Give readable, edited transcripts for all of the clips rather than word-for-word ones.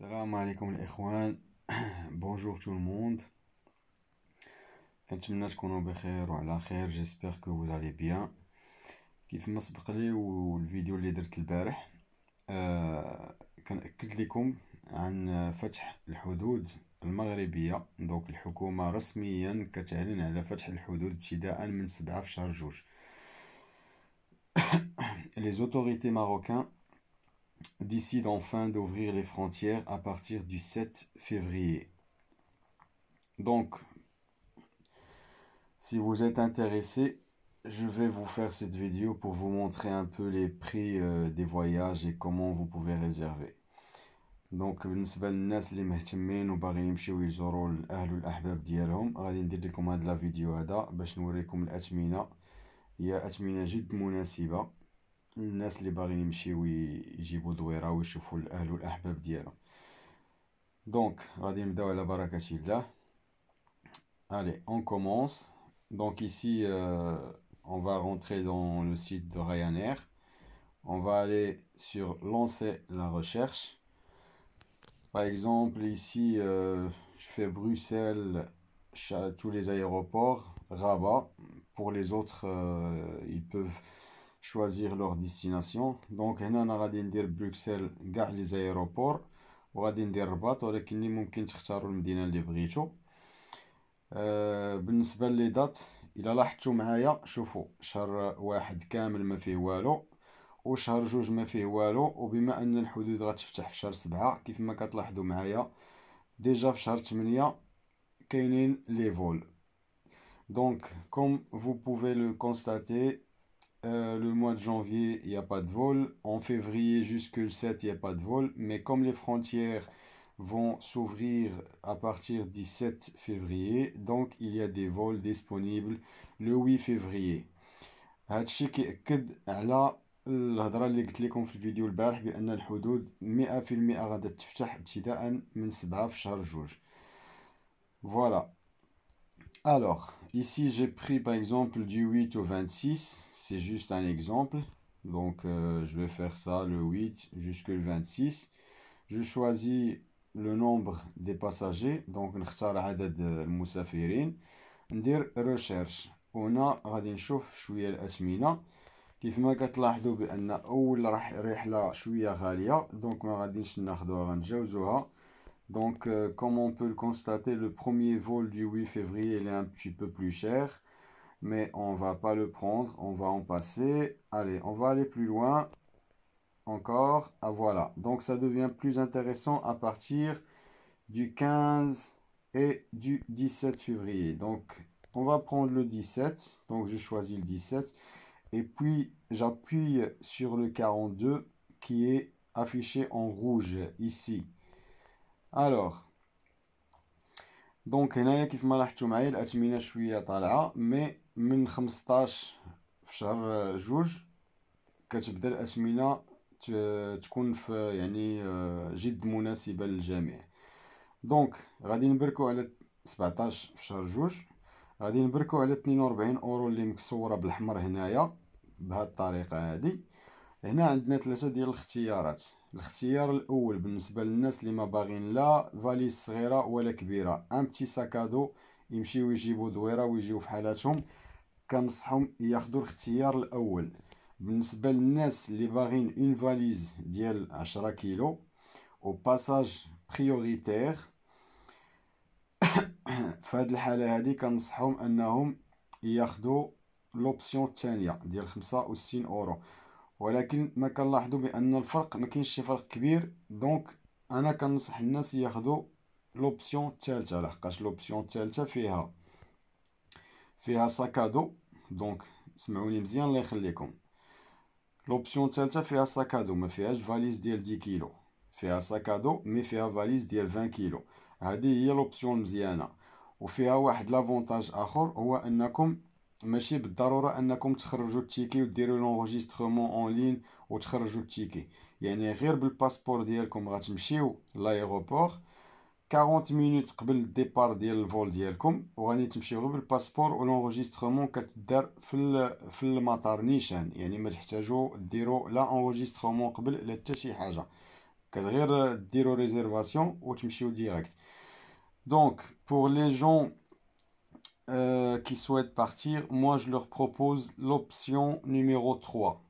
السلام عليكم الإخوان. بونجور تو الموند. كنتمنى تكونوا بخير وعلى خير. جيسبر كو vous allez bien. كيف ما سبق لي والفيديو اللي درت البارح كنأكد لكم عن فتح الحدود المغربية. دوك الحكومة رسميا كتعلن على فتح الحدود ابتداء من 7 في شهر جوج. Les autorités marocaines décident enfin d'ouvrir les frontières à partir du 7 février. Donc, si vous êtes intéressé, je vais vous faire cette vidéo pour vous montrer un peu les prix des voyages et comment vous pouvez réserver. Donc بالنسبة للناس اللي مهتمين وباغيين يمشيو يزوروا الاهل والاحباب ديالهم، غادي ندير لكم هذا لا فيديو هذا باش نوريكم الأثمنة. هي أثمنة جد مناسبة للناس اللي باغيين يمشيو يجيبوا دويرة ويشوفوا الاهل والاحباب ديالهم. دونك غادي نبداو على بركة الله. Allez, on commence. Donc ici, on va rentrer dans le site de Ryanair. On va aller sur lancer la recherche. Par exemple, ici, je fais Bruxelles, tous les aéroports, Rabat. Pour les autres, ils peuvent choisir leur destination. Donc, هنا أنا غادي ندير Bruxelles كاع les aéroports وغادي ندير رباط، ولكن اللي ممكن تختاروا المدينة اللي بغيتو. بالنسبة لي دات، إلا لاحظتوا معايا شوفوا شهر واحد كامل ما فيه والو، وشهر جوج ما فيه والو. وبما أن الحدود غتفتح في شهر 7 كيف ما كتلاحظوا معايا ديجا في شهر 8 كاينين لي فول. Donc comme vous pouvez le constater, le mois de janvier il n'y a pas de vol, en février jusque le 7 il n'y a pas de vol, mais comme les frontières vont s'ouvrir à partir du 7 février, donc il y a des vols disponibles le 8 février. هادشي كيأكد على الهضره اللي قلت لكم في الفيديو البارح بان الحدود 100% غادا تفتح ابتداء من 7 في شهر جوج. Voilà. Alors, ici j'ai pris par exemple du 8 au 26, c'est juste un exemple. Donc je vais faire ça le 8 jusqu'au 26. Je choisis le nombre des passagers, donc نختار عدد المسافرين، ندير recherche. هنا غادي نشوف شويه الأثمنة. كيف ما كتلاحظوا بان اول رحله شويه غاليه، دونك ما غاديش ناخذوها غنتجاوزوها. Donc comme on peut le constater, le premier vol du 8 février il est un petit peu plus cher, mais on va pas le prendre, on va en passer. Allez, on va aller plus loin encore. Ah voilà, donc ça devient plus intéressant à partir du 15 et du 17 février. Donc on va prendre le 17, donc je choisis le 17 et puis j'appuie sur le 42 qui est affiché en rouge ici. Alors donc هنايا كيف ما لاحظتوا معايا الأثمنة شويه طالعه، مي من 15 في شهر جوج كتبدا الأثمنة تكون في يعني جد مناسبه للجميع. دونك غادي نبركو على 17 في شهر جوج، غادي نبركو على 42 اورو اللي مكسوره بالاحمر هنايا بهذه الطريقه هذه. هنا عندنا 3 ديال الاختيارات. الاختيار الاول بالنسبه للناس اللي ما باغين لا فاليز صغيره ولا كبيره، ان بتي ساكادو يمشيو يجيبوا دويره ويجيو في حالاتهم، كنصحهم ياخذوا الاختيار الاول. بالنسبه للناس اللي باغين اون فاليز ديال 10 كيلو او باساج بريوريتير، في هذه الحاله هذه كنصحهم انهم ياخذوا لوبسيون الثانيه ديال 65 اورو. ولكن ما كنلاحظوا بان الفرق ما كاينش شي فرق كبير، دونك انا كنصح الناس ياخذوا لوبسيون الثالثه، لحقاش لوبسيون الثالثه فيها ساكادو. دونك سمعوني مزيان الله يخليكم، لوبسيون الثالثه فيها ساكادو، ما فيهاش فاليز ديال 10 كيلو، فيها ساكادو مي فيها فاليز ديال 20 كيلو. هذه هي لوبسيون مزيانه. وفيها واحد لافونتاج اخر، هو انكم ماشي بالضروره انكم تخرجوا التيكي وديروا لونجسترومون اون لين وتخرجوا التيكي، يعني غير بالباسبور ديالكم غتمشيو لايروبور 40 مينوت قبل الديبار ديال الفول ديالكم، وغادي تمشيو غير بالباسبور، ولونجسترومون كتدار في المطار نيشان، يعني ما تحتاجوا ديروا لا انجسترومون قبل لا حتى شي حاجه. كتغير ديروا réservation وتمشيو direct. Donc pour les gens qui souhaitent partir, moi je leur propose l'option numéro 3.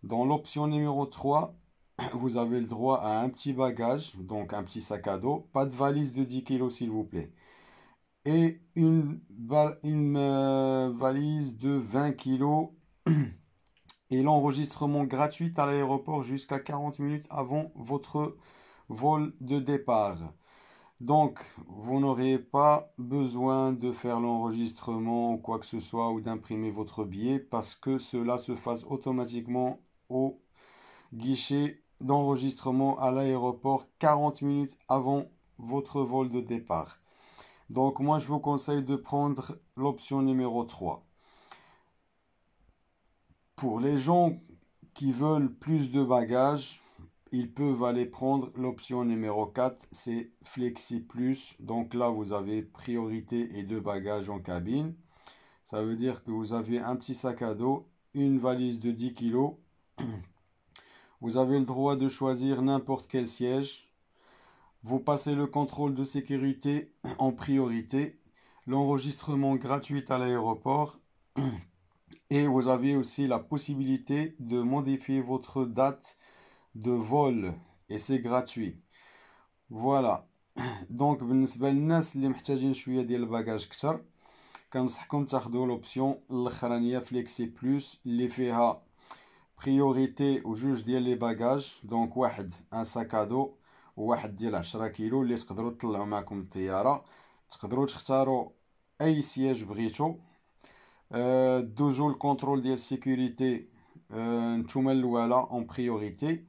Dans l'option numéro 3, vous avez le droit à un petit bagage, donc un petit sac à dos, pas de valise de 10 kg s'il vous plaît, et une valise de 20 kg et l'enregistrement gratuit à l'aéroport jusqu'à 40 minutes avant votre vol de départ. Donc, vous n'aurez pas besoin de faire l'enregistrement ou quoi que ce soit ou d'imprimer votre billet parce que cela se fasse automatiquement au guichet d'enregistrement à l'aéroport 40 minutes avant votre vol de départ. Donc, moi, je vous conseille de prendre l'option numéro 3. Pour les gens qui veulent plus de bagages, ils peuvent aller prendre l'option numéro 4, c'est Flexi Plus. Donc là, vous avez priorité et 2 bagages en cabine. Ça veut dire que vous avez un petit sac à dos, une valise de 10 kg. Vous avez le droit de choisir n'importe quel siège. Vous passez le contrôle de sécurité en priorité, l'enregistrement gratuit à l'aéroport. Et vous avez aussi la possibilité de modifier votre date de vol et c'est gratuit. Voilà. Donc بالنسبه للناس اللي محتاجين شويه ديال الباجاج كتر كنصحكم تاخذوا لوبسيون الاخرانيه فليكسي بلس اللي فيها بريوريتي وجوج ديال لي باجاج. دونك واحد ان ساكادو وواحد ديال 10 كيلو اللي تقدروا تطلعوا معكم الطياره. تقدروا تختاروا اي سياج بغيتو. دوزو الكونترول ديال السيكوريتي نتوما الاولى اون بريوريتي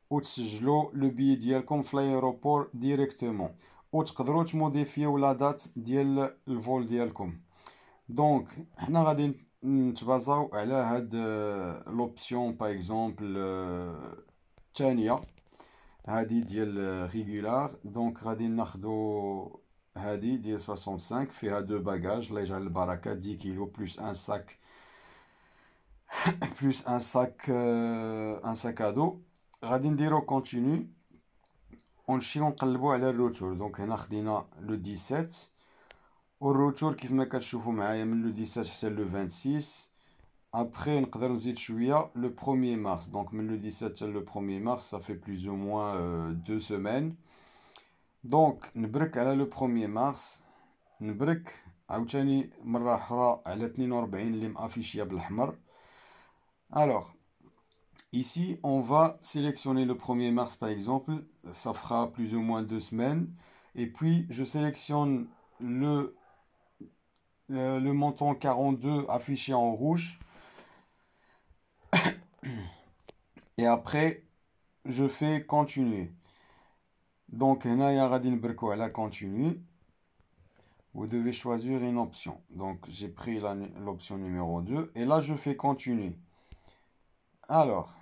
وتسجلوا لو بي ديالكم في الايروبور ديريكتومون وتقدروا تموديفيو لا دات ديال الفول ديالكم. دونك حنا غادي نتبازاو على هاد لوبسيون باغ اكزومبل الثانيه هادي ديال ريغولار. دونك غادي ناخدو هادي ديال 65 فيها 2 باجاج الله يجعل البركه 10 كيلو بلس ان ساك ان ساك ادو. غادي نديرو كونتينيو ونمشيو نقلبو على الروتور. دونك هنا خدينا لو 17 والروتور كيف ما كتشوفوا معايا من لو 17 حتى لو 26. ابري نقدر نزيد شويه لو 1er مارس. دونك من لو 17 حتى لو 1er مارس صافي بلوز او موان 2 سيمين. دونك نبرك على لو 1er مارس، نبرك عاوتاني مره اخرى على 42 اللي مافيشيه بالاحمر. Alors, ici, on va sélectionner le 1er mars par exemple, ça fera plus ou moins 2 semaines. Et puis, je sélectionne le montant 42 affiché en rouge. Et après, je fais continuer. Donc, là, il y a la continue. Vous devez choisir une option. Donc, j'ai pris l'option numéro 2. Et là, je fais continuer. Alors,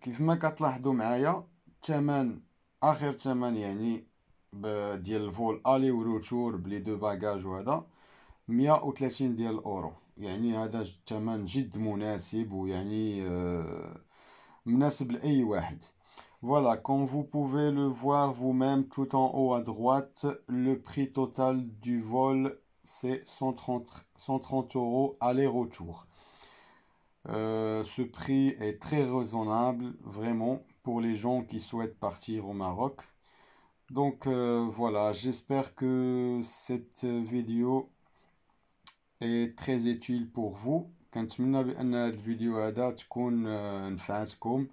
كيف ما كتلاحظوا معايا الثمن اخر ثمن يعني ديال الفول الي وروتور بلي 2 باجاج وهذا 130 ديال الاورو. يعني هذا الثمن جد مناسب ويعني مناسب لاي واحد. Voilà, comme vous pouvez le voir vous-même tout en haut à droite, le prix total du vol c'est 130 euros aller-retour. Ce prix est très raisonnable, vraiment, pour les gens qui souhaitent partir au Maroc. Donc voilà, j'espère que cette vidéo est très utile pour vous. كنتمنى بأن الفيديو هذا تكون نفعتكم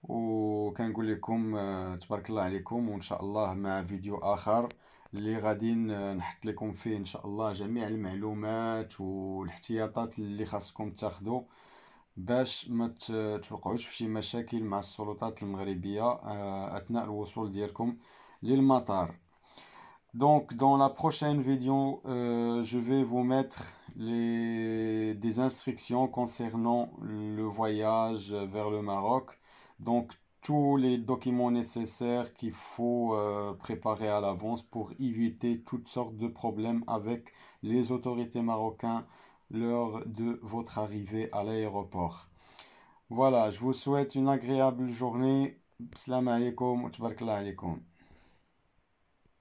وكنقول لكم تبارك الله عليكم. وإن شاء الله مع فيديو آخر اللي غادي نحط لكم فيه ان شاء الله جميع المعلومات والاحتياطات اللي خاصكم تاخذوا باش ما توقعوش في شي مشاكل مع السلطات المغربية اثناء الوصول ديالكم للمطار. Donc dans la prochaine vidéo je vais vous mettre des instructions concernant le voyage vers le Maroc. Donc tous les documents nécessaires qu'il faut préparer à l'avance pour éviter toutes sortes de problèmes avec les autorités marocaines lors de votre arrivée à l'aéroport. Voilà, je vous souhaite une agréable journée بسلامة عليكم وتبارك الله عليكم.